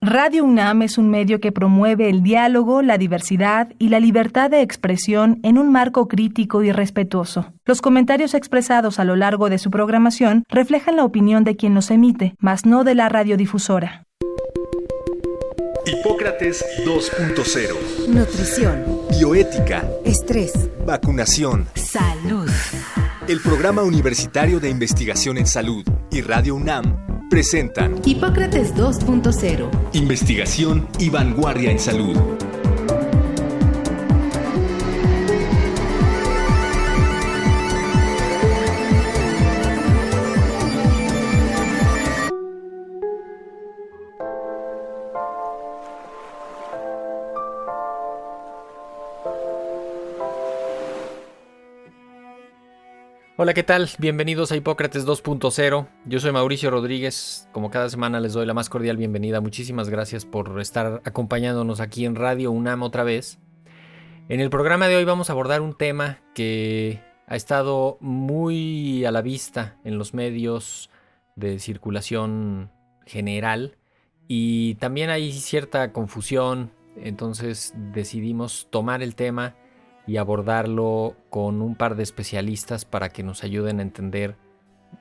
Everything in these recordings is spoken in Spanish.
Radio UNAM es un medio que promueve el diálogo, la diversidad y la libertad de expresión en un marco crítico y respetuoso. Los comentarios expresados a lo largo de su programación reflejan la opinión de quien los emite, mas no de la radiodifusora. Hipócrates 2.0. Nutrición. Bioética. Estrés. Vacunación. Salud. El Programa Universitario de Investigación en Salud y Radio UNAM presentan Hipócrates 2.0. Investigación y vanguardia en salud. Hola, ¿qué tal? Bienvenidos a Hipócrates 2.0. Yo soy Mauricio Rodríguez. Como cada semana les doy la más cordial bienvenida. Muchísimas gracias por estar acompañándonos aquí en Radio UNAM otra vez. En el programa de hoy vamos a abordar un tema que ha estado muy a la vista en los medios de circulación general y también hay cierta confusión. Entonces decidimos tomar el tema y abordarlo con un par de especialistas para que nos ayuden a entender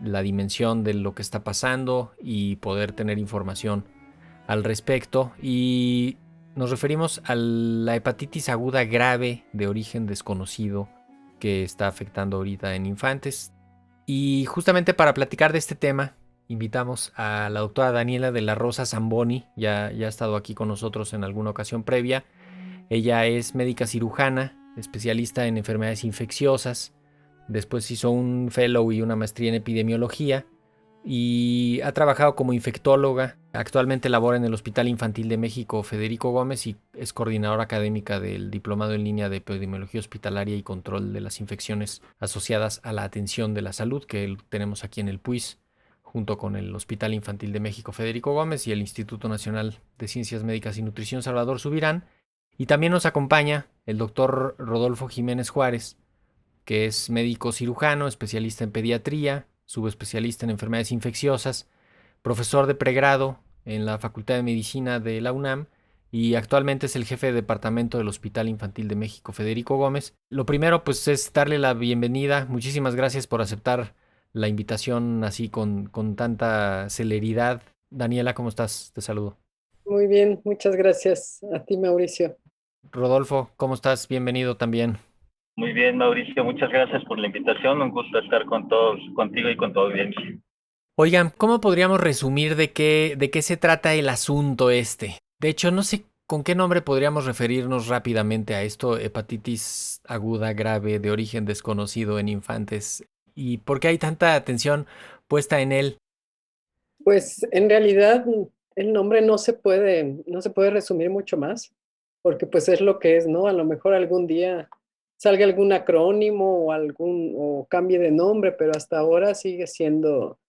la dimensión de lo que está pasando y poder tener información al respecto. Y nos referimos a la hepatitis aguda grave de origen desconocido que está afectando ahorita en infantes. Y justamente para platicar de este tema, invitamos a la doctora Daniela de la Rosa Zamboni, ya ha estado aquí con nosotros en alguna ocasión previa. Ella es médica cirujana, especialista en enfermedades infecciosas. Después hizo un fellow y una maestría en epidemiología y ha trabajado como infectóloga. Actualmente labora en el Hospital Infantil de México Federico Gómez y es coordinadora académica del Diplomado en Línea de Epidemiología Hospitalaria y Control de las Infecciones asociadas a la atención de la salud, que tenemos aquí en el PUIS, junto con el Hospital Infantil de México Federico Gómez y el Instituto Nacional de Ciencias Médicas y Nutrición Salvador Subirán. Y también nos acompaña el doctor Rodolfo Jiménez Juárez, que es médico cirujano, especialista en pediatría, subespecialista en enfermedades infecciosas, profesor de pregrado en la Facultad de Medicina de la UNAM y actualmente es el jefe de departamento del Hospital Infantil de México Federico Gómez. Lo primero pues es darle la bienvenida. Muchísimas gracias por aceptar la invitación así con tanta celeridad. Daniela, ¿cómo estás? Te saludo. Muy bien, muchas gracias a ti, Mauricio. Rodolfo, ¿cómo estás? Bienvenido también. Muy bien, Mauricio, muchas gracias por la invitación. Un gusto estar con todos, contigo y con tu audiencia. Oigan, ¿cómo podríamos resumir de qué se trata el asunto este? De hecho, no sé con qué nombre podríamos referirnos rápidamente a esto, hepatitis aguda grave de origen desconocido en infantes. ¿Y por qué hay tanta atención puesta en él? Pues en realidad el nombre no se puede resumir mucho más, porque pues es lo que es, ¿no? A lo mejor algún día salga algún acrónimo o cambie de nombre, pero hasta ahora sigue siendo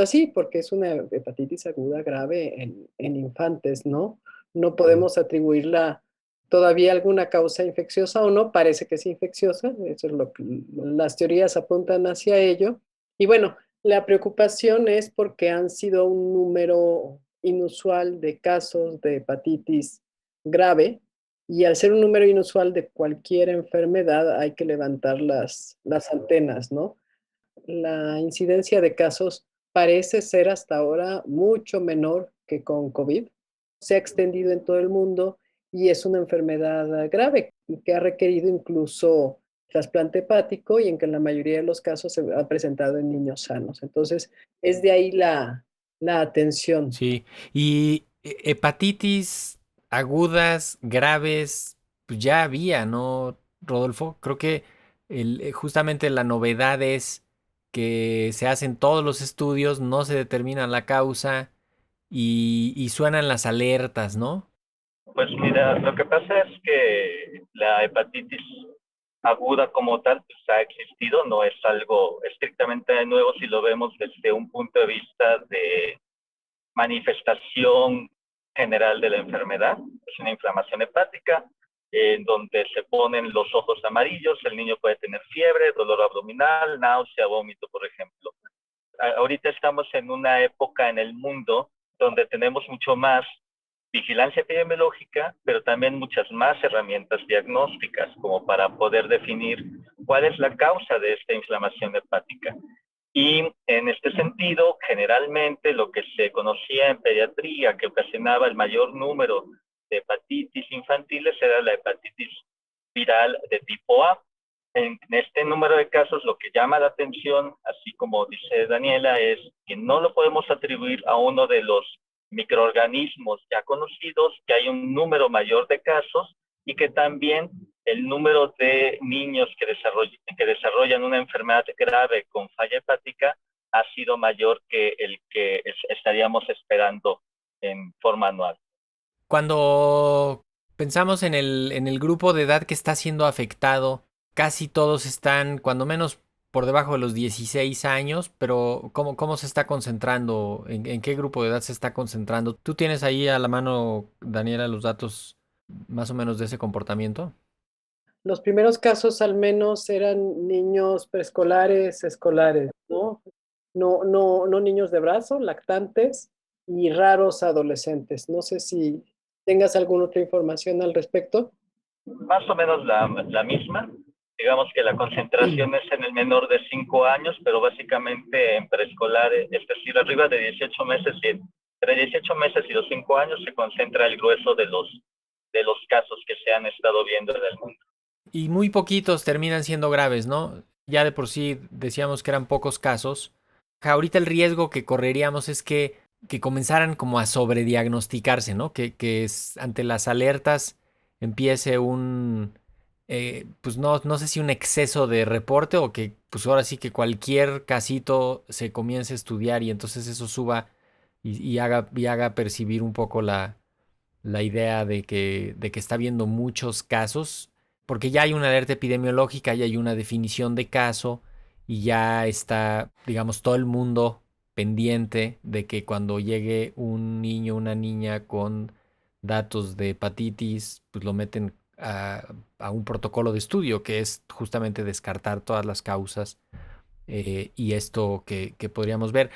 así, porque es una hepatitis aguda grave en infantes, ¿no? No podemos atribuirla todavía a alguna causa infecciosa o no, parece que es infecciosa, eso es lo que las teorías apuntan hacia ello. Y bueno, la preocupación es porque han sido un número inusual de casos de hepatitis grave y al ser un número inusual de cualquier enfermedad hay que levantar las antenas, ¿no? La incidencia de casos parece ser hasta ahora mucho menor que con COVID. Se ha extendido en todo el mundo y es una enfermedad grave que ha requerido incluso trasplante hepático y en que en la mayoría de los casos se ha presentado en niños sanos. Entonces, es de ahí la atención. Sí, y hepatitis agudas, graves, pues ya había, ¿no, Rodolfo? Creo que justamente la novedad es que se hacen todos los estudios, no se determina la causa y suenan las alertas, ¿no? Pues mira, lo que pasa es que la hepatitis aguda como tal pues, ha existido, no es algo estrictamente nuevo si lo vemos desde un punto de vista de manifestación general de la enfermedad. Es una inflamación hepática en donde se ponen los ojos amarillos, el niño puede tener fiebre, dolor abdominal, náusea, vómito, por ejemplo. Ahorita estamos en una época en el mundo donde tenemos mucho más vigilancia epidemiológica, pero también muchas más herramientas diagnósticas como para poder definir cuál es la causa de esta inflamación hepática. Y en este sentido, generalmente lo que se conocía en pediatría que ocasionaba el mayor número de hepatitis infantiles era la hepatitis viral de tipo A. En este número de casos, lo que llama la atención, así como dice Daniela, es que no lo podemos atribuir a uno de los microorganismos ya conocidos, que hay un número mayor de casos y que también el número de niños que desarrollan una enfermedad grave con falla hepática ha sido mayor que el que estaríamos esperando en forma anual. Cuando pensamos en el grupo de edad que está siendo afectado, casi todos están, cuando menos, por debajo de los 16 años, pero ¿cómo se está concentrando? ¿En qué grupo de edad se está concentrando? ¿Tú tienes ahí a la mano, Daniela, los datos más o menos de ese comportamiento? Los primeros casos al menos eran niños preescolares, escolares, ¿no? No niños de brazo, lactantes y raros adolescentes. No sé si tengas alguna otra información al respecto. Más o menos la misma. Digamos que la concentración es en el menor de 5 años, pero básicamente en preescolar, es decir, arriba de 18 meses, entre 18 meses y los 5 años se concentra el grueso de los casos que se han estado viendo en el mundo. Y muy poquitos terminan siendo graves, ¿no? Ya de por sí decíamos que eran pocos casos. Ahorita el riesgo que correríamos es que comenzaran como a sobrediagnosticarse, ¿no? Que ante las alertas empiece pues no sé si un exceso de reporte o que pues ahora sí que cualquier casito se comience a estudiar y entonces eso suba y haga percibir un poco la idea de que está habiendo muchos casos, porque ya hay una alerta epidemiológica, ya hay una definición de caso y ya está, digamos, todo el mundo pendiente de que cuando llegue un niño o una niña con datos de hepatitis, pues lo meten a un protocolo de estudio que es justamente descartar todas las causas y esto que podríamos ver.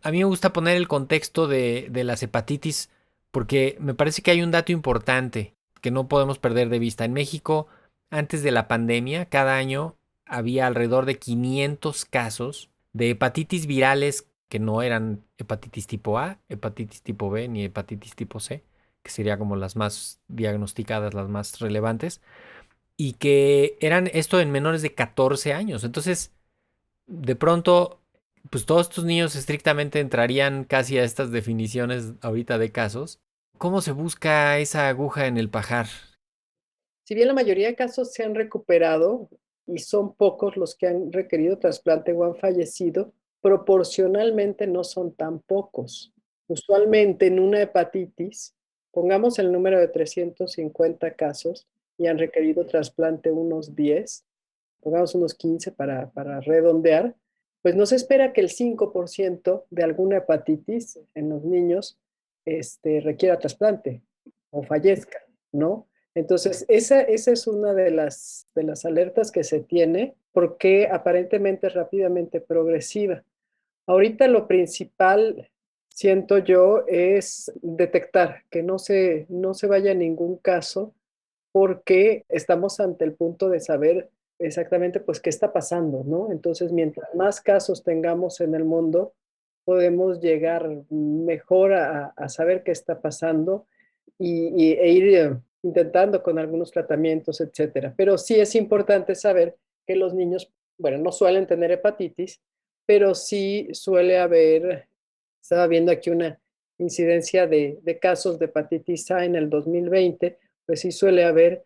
A mí me gusta poner el contexto de las hepatitis porque me parece que hay un dato importante que no podemos perder de vista. En México, antes de la pandemia, cada año había alrededor de 500 casos de hepatitis virales que no eran hepatitis tipo A, hepatitis tipo B ni hepatitis tipo C, que sería como las más diagnosticadas, las más relevantes, y que eran esto en menores de 14 años. Entonces, de pronto, pues todos estos niños estrictamente entrarían casi a estas definiciones ahorita de casos. ¿Cómo se busca esa aguja en el pajar? Si bien la mayoría de casos se han recuperado y son pocos los que han requerido trasplante o han fallecido, proporcionalmente no son tan pocos. Usualmente en una hepatitis, pongamos el número de 350 casos y han requerido trasplante unos 10, pongamos unos 15 para redondear, pues no se espera que el 5% de alguna hepatitis en los niños requiera trasplante o fallezca, ¿no? Entonces, esa es una de las alertas que se tiene porque aparentemente es rápidamente progresiva. Ahorita lo principal, siento yo, es detectar que no se vaya ningún caso porque estamos ante el punto de saber exactamente pues qué está pasando, ¿no? Entonces, mientras más casos tengamos en el mundo, podemos llegar mejor a saber qué está pasando e ir intentando con algunos tratamientos, etcétera. Pero sí es importante saber que los niños, bueno, no suelen tener hepatitis, pero sí suele haber, estaba viendo aquí una incidencia de casos de hepatitis A en el 2020, pues sí suele haber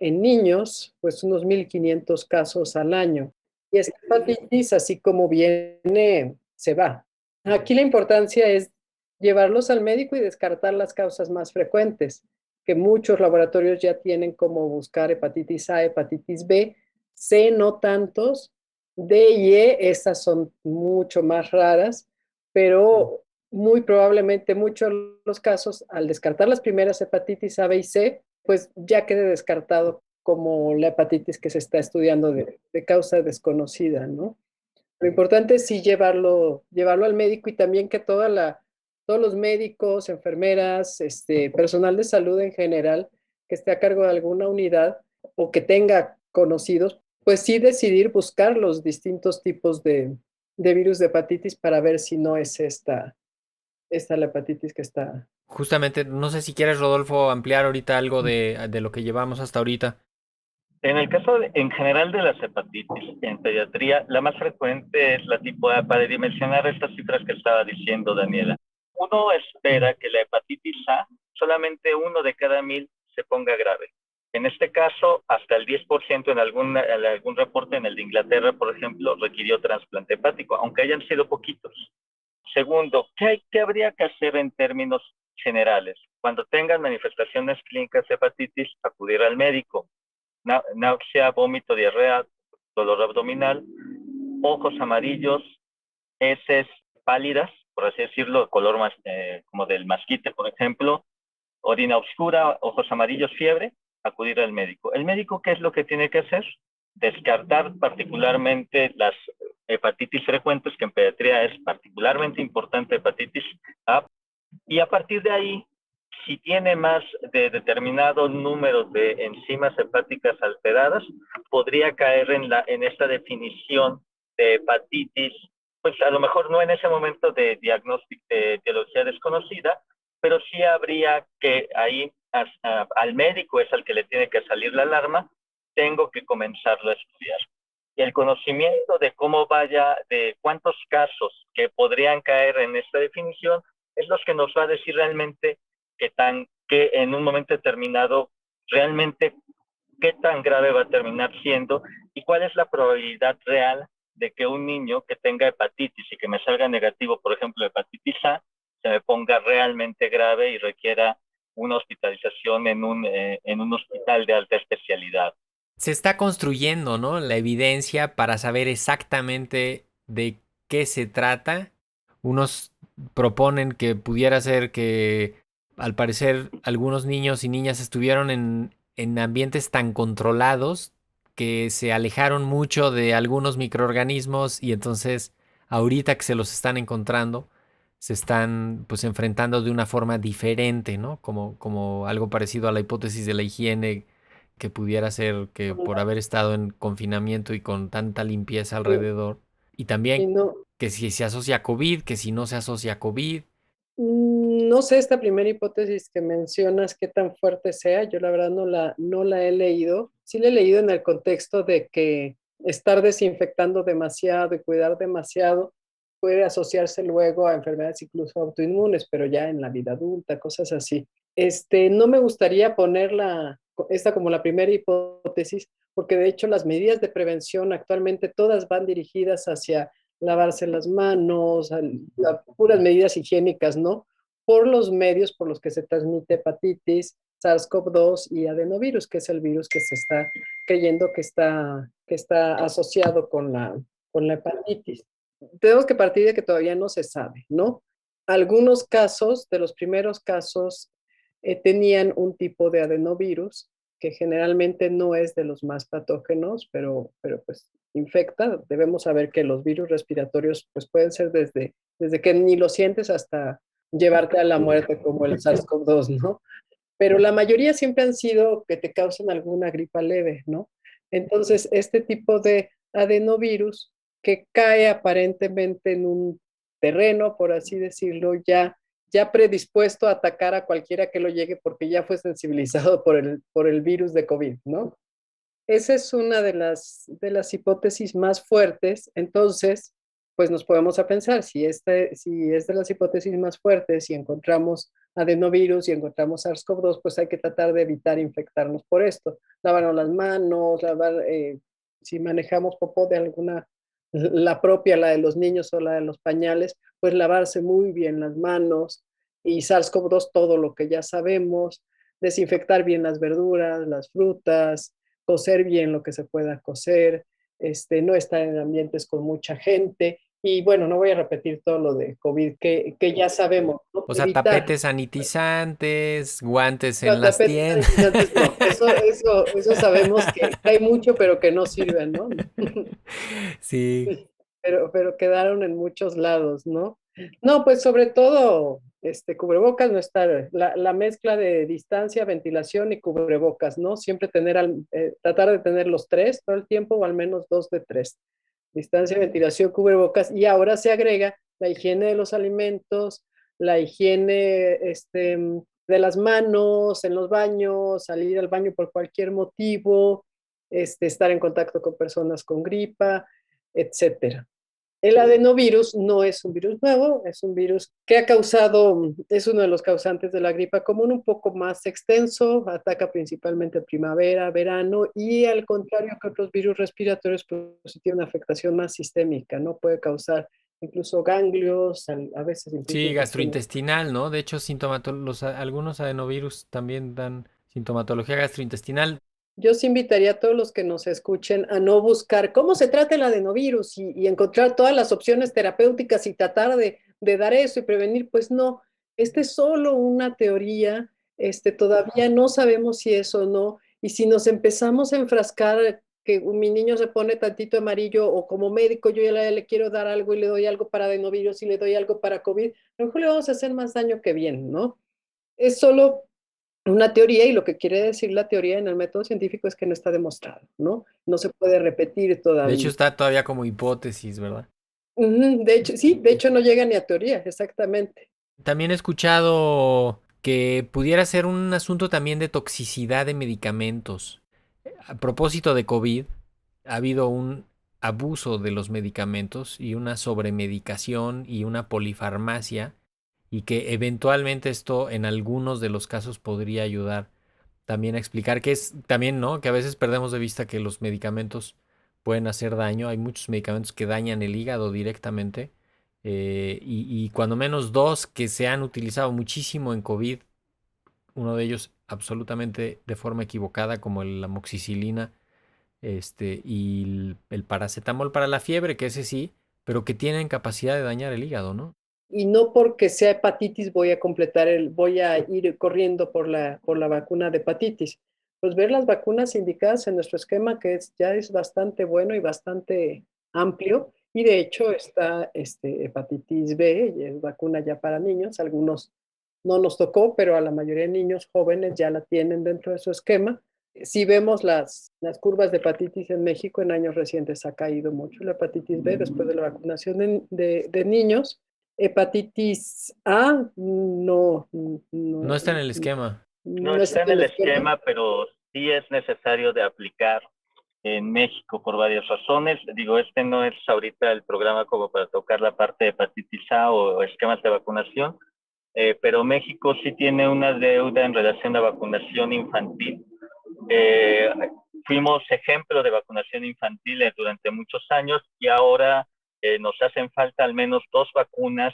en niños, pues unos 1,500 casos al año. Y esta hepatitis, así como viene, se va. Aquí la importancia es llevarlos al médico y descartar las causas más frecuentes, que muchos laboratorios ya tienen como buscar hepatitis A, hepatitis B, C no tantos, D y E, estas son mucho más raras, pero muy probablemente muchos de los casos, al descartar las primeras hepatitis A, B y C, pues ya quede descartado como la hepatitis que se está estudiando de causa desconocida, ¿no? Lo importante es sí llevarlo al médico y también que toda todos los médicos, enfermeras, personal de salud en general que esté a cargo de alguna unidad o que tenga conocidos, pues sí decidir buscar los distintos tipos de virus de hepatitis para ver si no es esta la hepatitis que está. Justamente, no sé si quieres, Rodolfo, ampliar ahorita algo de lo que llevamos hasta ahorita. En el caso en general de las hepatitis en pediatría, la más frecuente es la tipo A. Para dimensionar estas cifras que estaba diciendo Daniela, uno espera que la hepatitis A, solamente 1 de cada 1000 se ponga grave. En este caso, hasta el 10% en algún reporte, en el de Inglaterra, por ejemplo, requirió trasplante hepático, aunque hayan sido poquitos. Segundo, ¿qué habría que hacer en términos generales? Cuando tengan manifestaciones clínicas de hepatitis, acudir al médico. Náusea, vómito, diarrea, dolor abdominal, ojos amarillos, heces pálidas, por así decirlo, color más como del masquite, por ejemplo, orina oscura, ojos amarillos, fiebre, acudir al médico. ¿El médico qué es lo que tiene que hacer? Descartar particularmente las hepatitis frecuentes, que en pediatría es particularmente importante, hepatitis A, y a partir de ahí, si tiene más de determinado número de enzimas hepáticas alteradas, podría caer en esta definición de hepatitis, pues a lo mejor no en ese momento de diagnóstico de etiología desconocida, pero sí habría que ahí al médico es al que le tiene que salir la alarma, tengo que comenzarlo a estudiar. Y el conocimiento de cómo vaya, de cuántos casos que podrían caer en esta definición, es lo que nos va a decir realmente que en un momento determinado, realmente qué tan grave va a terminar siendo y cuál es la probabilidad real de que un niño que tenga hepatitis y que me salga negativo, por ejemplo, hepatitis A, se me ponga realmente grave y requiera una hospitalización en un hospital de alta especialidad. Se está construyendo, ¿no?, la evidencia para saber exactamente de qué se trata. Unos proponen que pudiera ser que, al parecer, algunos niños y niñas estuvieron en ambientes tan controlados que se alejaron mucho de algunos microorganismos y entonces, ahorita que se los están encontrando, se están pues enfrentando de una forma diferente, ¿no? Como algo parecido a la hipótesis de la higiene, que pudiera ser que por haber estado en confinamiento y con tanta limpieza alrededor, y también No, que si se asocia a COVID, que si no se asocia a COVID. no sé esta primera hipótesis que mencionas qué tan fuerte sea, yo la verdad no la he leído. Sí la he leído en el contexto de que estar desinfectando demasiado y cuidar demasiado puede asociarse luego a enfermedades incluso autoinmunes, pero ya en la vida adulta, cosas así. No me gustaría ponerla esta como la primera hipótesis, porque de hecho las medidas de prevención actualmente todas van dirigidas hacia lavarse las manos, puras medidas higiénicas, ¿no? Por los medios por los que se transmite hepatitis, SARS-CoV-2 y adenovirus, que es el virus que se está creyendo que está asociado con la hepatitis. Tenemos que partir de que todavía no se sabe, ¿no? Algunos casos, de los primeros casos, tenían un tipo de adenovirus que generalmente no es de los más patógenos, pero pues infecta. Debemos saber que los virus respiratorios pues pueden ser desde que ni lo sientes hasta llevarte a la muerte como el SARS-CoV-2, ¿no? Pero la mayoría siempre han sido que te causan alguna gripa leve, ¿no? Entonces, este tipo de adenovirus que cae aparentemente en un terreno, por así decirlo, ya predispuesto a atacar a cualquiera que lo llegue porque ya fue sensibilizado por el virus de COVID, ¿no? Esa es una de las hipótesis más fuertes. Entonces, pues nos podemos a pensar, si es de las hipótesis más fuertes, si encontramos adenovirus y encontramos SARS-CoV-2, pues hay que tratar de evitar infectarnos por esto. Lavarnos las manos, si manejamos popó de alguna, la propia, la de los niños o la de los pañales, pues lavarse muy bien las manos, y SARS-CoV-2 todo lo que ya sabemos, desinfectar bien las verduras, las frutas, cocer bien lo que se pueda cocer, no estar en ambientes con mucha gente. Y bueno, no voy a repetir todo lo de COVID que ya sabemos, ¿no? O sea, Evitar. tapetes sanitizantes, guantes No, en las tapetes tiendas. sanitizantes, no, eso sabemos que hay mucho, pero que no sirven, ¿no? Sí. Pero quedaron en muchos lados, ¿no? No, pues sobre todo, cubrebocas, no estar, la mezcla de distancia, ventilación y cubrebocas, ¿no? Siempre tratar de tener los tres todo el tiempo o al menos dos de tres. Distancia, ventilación, cubrebocas. Y ahora se agrega la higiene de los alimentos, la higiene, de las manos en los baños, salir al baño por cualquier motivo, estar en contacto con personas con gripa, etcétera. El adenovirus no es un virus nuevo, es un virus que es uno de los causantes de la gripa común, un poco más extenso, ataca principalmente primavera, verano, y al contrario que otros virus respiratorios, pues tiene una afectación más sistémica, ¿no? Puede causar incluso ganglios, a veces incluso Sí, infecciones. gastrointestinal, ¿no? De hecho, algunos adenovirus también dan sintomatología gastrointestinal. Yo sí invitaría a todos los que nos escuchen a no buscar cómo se trata el adenovirus y encontrar todas las opciones terapéuticas y tratar de dar eso y prevenir. Pues no, es solo una teoría, todavía no sabemos si es o no. Y si nos empezamos a enfrascar que mi niño se pone tantito amarillo o como médico yo ya le quiero dar algo y le doy algo para adenovirus y le doy algo para COVID, a lo mejor le vamos a hacer más daño que bien, ¿no? Es solo una teoría y lo que quiere decir la teoría en el método científico es que no está demostrado, ¿no? No se puede repetir De hecho, todavía. está todavía como hipótesis, ¿verdad? De hecho, sí, de hecho no llega ni a teoría, exactamente. También he escuchado que pudiera ser un asunto también de toxicidad de medicamentos. A propósito de COVID, ha habido un abuso de los medicamentos y una sobremedicación y una polifarmacia y que eventualmente esto en algunos de los casos podría ayudar también a explicar que es también, ¿no? Que a veces perdemos de vista que los medicamentos pueden hacer daño. Hay muchos medicamentos que dañan el hígado directamente y cuando menos dos que se han utilizado muchísimo en COVID, uno de ellos absolutamente de forma equivocada como la amoxicilina y el paracetamol para la fiebre, que ese sí, pero que tienen capacidad de dañar el hígado, ¿no? Y no porque sea hepatitis voy a ir corriendo por la vacuna de hepatitis. Pues ver las vacunas indicadas en nuestro esquema, ya es bastante bueno y bastante amplio. Y de hecho está hepatitis B, y es vacuna ya para niños. Algunos no nos tocó, pero a la mayoría de niños jóvenes ya la tienen dentro de su esquema. Si vemos las curvas de hepatitis en México en años recientes, ha caído mucho la hepatitis B después de la vacunación de niños. Hepatitis A No está en el esquema. No no está está en en el el esquema. esquema, pero sí es necesario de aplicar en México por varias razones. Digo, no es ahorita el programa como para tocar la parte de hepatitis A o esquemas de vacunación, pero México sí tiene una deuda en relación a vacunación infantil. Eh, Fuimos ejemplo de vacunación infantil durante muchos años y ahora nos hacen falta al menos dos vacunas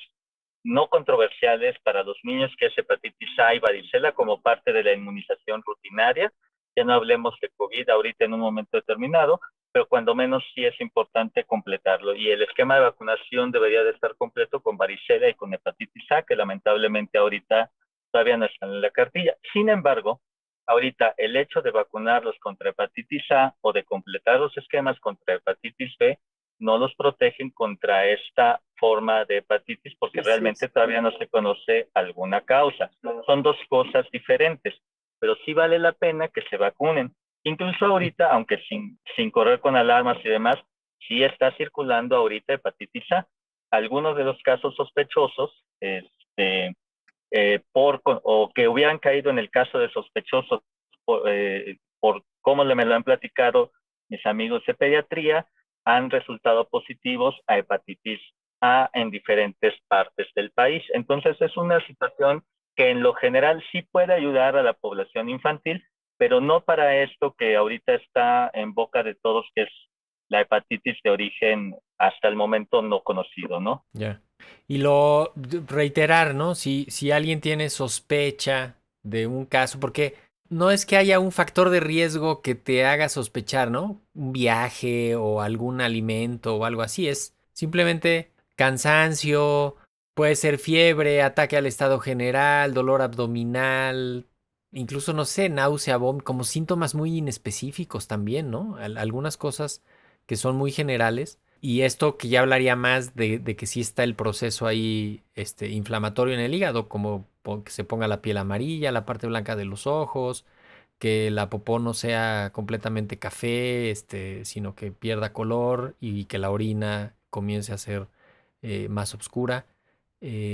no controversiales para los niños, que es hepatitis A y varicela, como parte de la inmunización rutinaria. Ya no hablemos de COVID ahorita en un momento determinado, pero cuando menos sí es importante completarlo. Y el esquema de vacunación debería de estar completo con varicela y con hepatitis A, que lamentablemente ahorita todavía no están en la cartilla. Sin embargo, ahorita el hecho de vacunarlos contra hepatitis A o de completar los esquemas contra hepatitis B no los protegen contra esta forma de hepatitis porque realmente todavía no se conoce alguna causa. Son dos cosas diferentes, pero sí vale la pena que se vacunen. Incluso ahorita, aunque sin correr con alarmas y demás, sí está circulando ahorita hepatitis A. Algunos de los casos sospechosos, o que hubieran caído en el caso de sospechosos por cómo me lo han platicado mis amigos de pediatría, han resultado positivos a hepatitis A en diferentes partes del país. Entonces es una situación que en lo general sí puede ayudar a la población infantil, pero no para esto que ahorita está en boca de todos, que es la hepatitis de origen hasta el momento no conocido, ¿no? Ya. Y reiterar, ¿no? Si alguien tiene sospecha de un caso, porque no es que haya un factor de riesgo que te haga sospechar, ¿no? Un viaje o algún alimento o algo así. Es simplemente cansancio, puede ser fiebre, ataque al estado general, dolor abdominal, incluso, no sé, náusea, vómito, como síntomas muy inespecíficos también, ¿no? Algunas cosas que son muy generales Y esto que ya hablaría más de que sí está el proceso ahí inflamatorio en el hígado, como que se ponga la piel amarilla, la parte blanca de los ojos, que la popó no sea completamente café, sino que pierda color y que la orina comience a ser más oscura.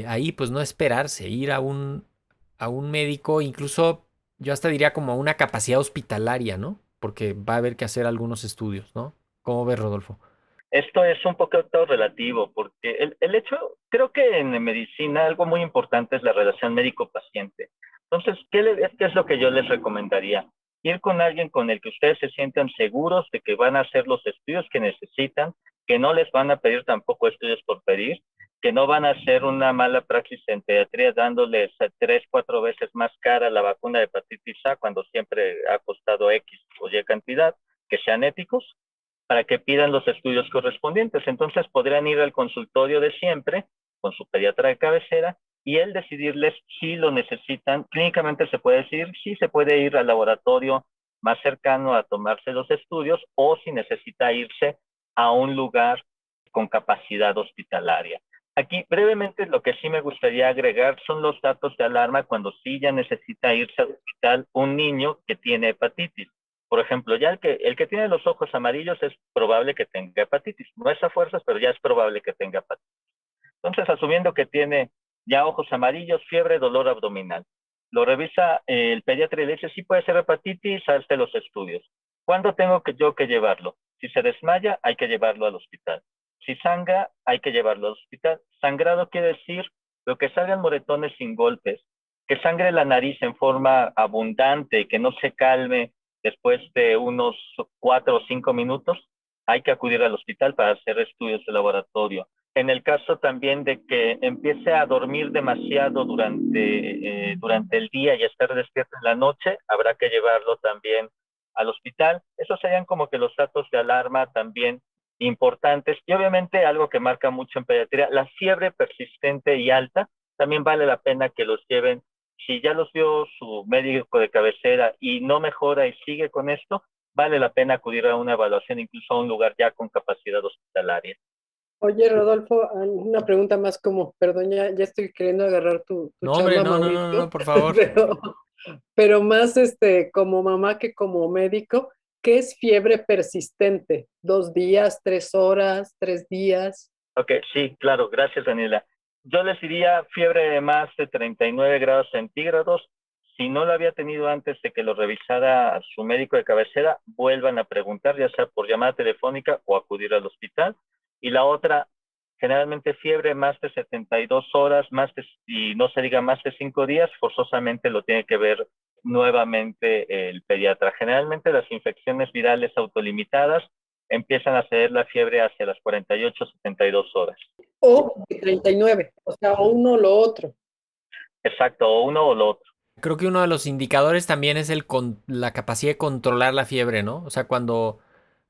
Ahí pues no esperarse, ir a un médico, incluso yo hasta diría como a una capacidad hospitalaria, ¿no? Porque va a haber que hacer algunos estudios, ¿no? ¿Cómo ves, Rodolfo? Esto es un poco relativo, porque el hecho, creo que en medicina algo muy importante es la relación médico-paciente. Entonces, ¿qué es lo que yo les recomendaría? Ir con alguien con el que ustedes se sientan seguros de que van a hacer los estudios que necesitan, que no les van a pedir tampoco estudios por pedir, que no van a hacer una mala praxis en pediatría dándoles 3, 4 veces más cara la vacuna de hepatitis A cuando siempre ha costado X o Y cantidad, que sean éticos para que pidan los estudios correspondientes. Entonces podrían ir al consultorio de siempre con su pediatra de cabecera y él decidirles si lo necesitan. Clínicamente se puede decir si se puede ir al laboratorio más cercano a tomarse los estudios o si necesita irse a un lugar con capacidad hospitalaria. Aquí brevemente lo que sí me gustaría agregar son los datos de alarma cuando sí ya necesita irse al hospital un niño que tiene hepatitis. Por ejemplo, ya el que tiene los ojos amarillos es probable que tenga hepatitis. No es a fuerzas, pero ya es probable que tenga hepatitis. Entonces, asumiendo que tiene ya ojos amarillos, fiebre, dolor abdominal, lo revisa el pediatra y le dice, sí puede ser hepatitis, hazte los estudios. ¿Cuándo tengo yo que llevarlo? Si se desmaya, hay que llevarlo al hospital. Si sangra, hay que llevarlo al hospital. Sangrado quiere decir lo que salgan moretones sin golpes, que sangre la nariz en forma abundante y que no se calme después de unos 4 o 5 minutos, hay que acudir al hospital para hacer estudios de laboratorio. En el caso también de que empiece a dormir demasiado durante el día y estar despierto en la noche, habrá que llevarlo también al hospital. Esos serían como que los datos de alarma también importantes. Y obviamente algo que marca mucho en pediatría, la fiebre persistente y alta, también vale la pena que los lleven. Si ya los vio su médico de cabecera y no mejora y sigue con esto, vale la pena acudir a una evaluación, incluso a un lugar ya con capacidad hospitalaria. Oye, Rodolfo, una pregunta más como, perdón, ya estoy queriendo agarrar tu No, hombre, chamba, no, Mauricio, por favor. pero, pero más como mamá que como médico, ¿qué es fiebre persistente? ¿2 días, 3 horas, 3 días? Ok, sí, claro, gracias, Daniela. Yo les diría fiebre de más de 39 grados centígrados. Si no lo había tenido antes de que lo revisara su médico de cabecera, vuelvan a preguntar, ya sea por llamada telefónica o acudir al hospital. Y la otra, generalmente fiebre más de 72 horas, y no se diga más de 5 días, forzosamente lo tiene que ver nuevamente el pediatra. Generalmente las infecciones virales autolimitadas empiezan a ceder la fiebre hacia las 48, 72 horas. O de 39, o sea, o uno o lo otro. Exacto, o uno o lo otro. Creo que uno de los indicadores también es la capacidad de controlar la fiebre, ¿no? O sea, cuando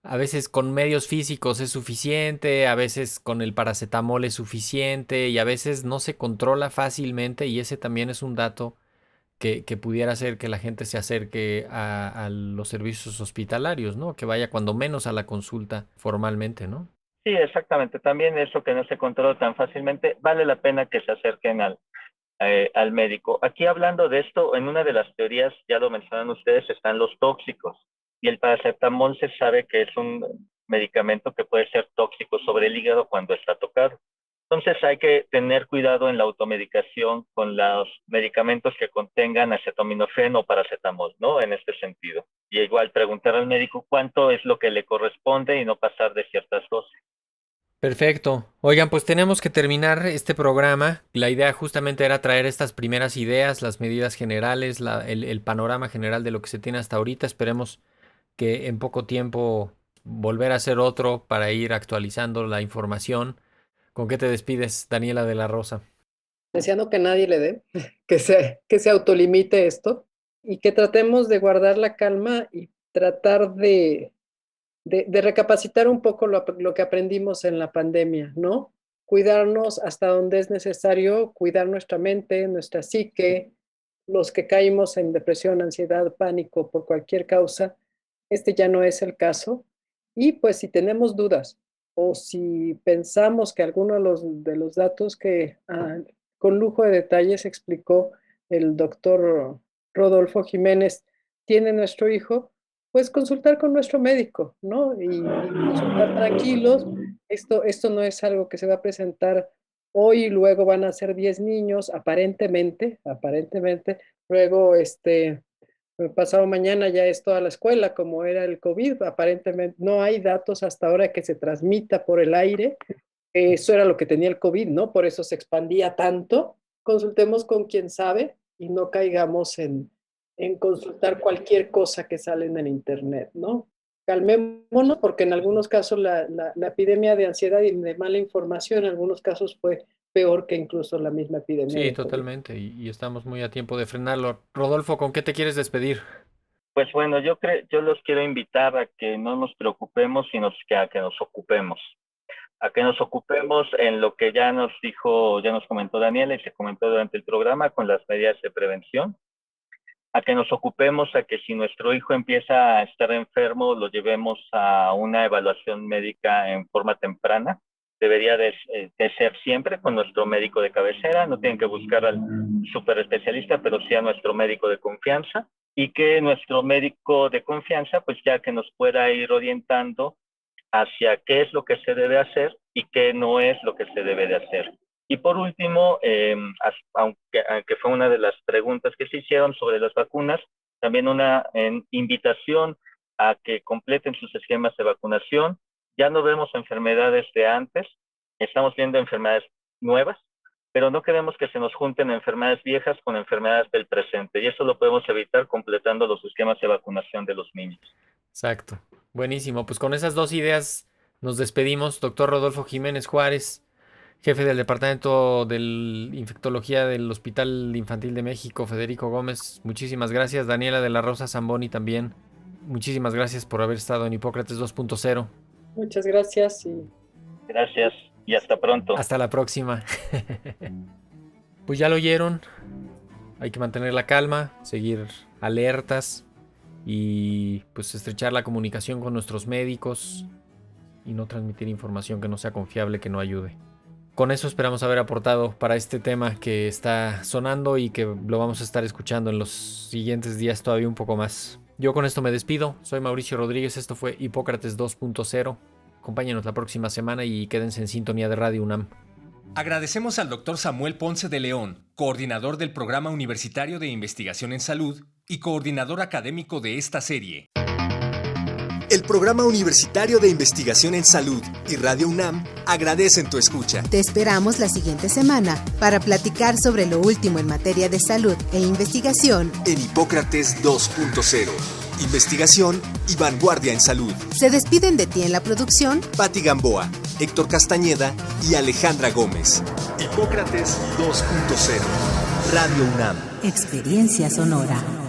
a veces con medios físicos es suficiente, a veces con el paracetamol es suficiente y a veces no se controla fácilmente y ese también es un dato que pudiera hacer que la gente se acerque a los servicios hospitalarios, ¿no? Que vaya cuando menos a la consulta formalmente, ¿no? Sí, exactamente. También eso que no se controla tan fácilmente, vale la pena que se acerquen al médico. Aquí hablando de esto, en una de las teorías, ya lo mencionan ustedes, están los tóxicos. Y el paracetamol se sabe que es un medicamento que puede ser tóxico sobre el hígado cuando está tocado. Entonces hay que tener cuidado en la automedicación con los medicamentos que contengan acetaminofén o paracetamol, ¿no? En este sentido. Y igual preguntar al médico cuánto es lo que le corresponde y no pasar de ciertas dosis. Perfecto. Oigan, pues tenemos que terminar este programa. La idea justamente era traer estas primeras ideas, las medidas generales, el panorama general de lo que se tiene hasta ahorita. Esperemos que en poco tiempo volver a hacer otro para ir actualizando la información. ¿Con qué te despides, Daniela de la Rosa? Deseando que nadie le dé, que se autolimite esto y que tratemos de guardar la calma y tratar de recapacitar un poco lo que aprendimos en la pandemia, ¿no? Cuidarnos hasta donde es necesario, cuidar nuestra mente, nuestra psique, los que caímos en depresión, ansiedad, pánico por cualquier causa, este ya no es el caso. Y pues si tenemos dudas o si pensamos que alguno de los datos que con lujo de detalles explicó el doctor Rodolfo Jiménez tiene nuestro hijo, pues consultar con nuestro médico, ¿no? Y consultar tranquilos. Esto no es algo que se va a presentar hoy y luego van a ser 10 niños, aparentemente. Luego, pasado mañana ya es toda la escuela, como era el COVID. Aparentemente no hay datos hasta ahora que se transmita por el aire. Eso era lo que tenía el COVID, ¿no? Por eso se expandía tanto. Consultemos con quien sabe y no caigamos en consultar cualquier cosa que sale en el internet, ¿no? Calmémonos, porque en algunos casos la epidemia de ansiedad y de mala información en algunos casos fue peor que incluso la misma epidemia. Sí, totalmente, y estamos muy a tiempo de frenarlo. Rodolfo, ¿con qué te quieres despedir? Pues bueno, yo los quiero invitar a que no nos preocupemos, sino a que nos ocupemos. A que nos ocupemos en lo que ya nos comentó Daniela y se comentó durante el programa con las medidas de prevención. A que nos ocupemos a que si nuestro hijo empieza a estar enfermo, lo llevemos a una evaluación médica en forma temprana. Debería de ser siempre con nuestro médico de cabecera. No tienen que buscar al super especialista, pero sí a nuestro médico de confianza. Y que nuestro médico de confianza, pues ya que nos pueda ir orientando hacia qué es lo que se debe hacer y qué no es lo que se debe de hacer. Y por último, aunque fue una de las preguntas que se hicieron sobre las vacunas, también una invitación a que completen sus esquemas de vacunación. Ya no vemos enfermedades de antes, estamos viendo enfermedades nuevas, pero no queremos que se nos junten enfermedades viejas con enfermedades del presente, y eso lo podemos evitar completando los esquemas de vacunación de los niños. Exacto. Buenísimo. Pues con esas dos ideas nos despedimos. Doctor Rodolfo Jiménez Juárez, jefe del Departamento de Infectología del Hospital Infantil de México, Federico Gómez, muchísimas gracias. Daniela de la Rosa Zamboni también, muchísimas gracias por haber estado en Hipócrates 2.0. Muchas gracias. Gracias y hasta pronto. Hasta la próxima. Pues ya lo oyeron, hay que mantener la calma, seguir alertas y pues estrechar la comunicación con nuestros médicos y no transmitir información que no sea confiable, que no ayude. Con eso esperamos haber aportado para este tema que está sonando y que lo vamos a estar escuchando en los siguientes días todavía un poco más. Yo con esto me despido, soy Mauricio Rodríguez, esto fue Hipócrates 2.0. Acompáñenos la próxima semana y quédense en sintonía de Radio UNAM. Agradecemos al Dr. Samuel Ponce de León, coordinador del Programa Universitario de Investigación en Salud y coordinador académico de esta serie. El Programa Universitario de Investigación en Salud y Radio UNAM agradecen tu escucha. Te esperamos la siguiente semana para platicar sobre lo último en materia de salud e investigación en Hipócrates 2.0. Investigación y vanguardia en salud. Se despiden de ti en la producción Patti Gamboa, Héctor Castañeda y Alejandra Gómez. Hipócrates 2.0. Radio UNAM. Experiencia sonora.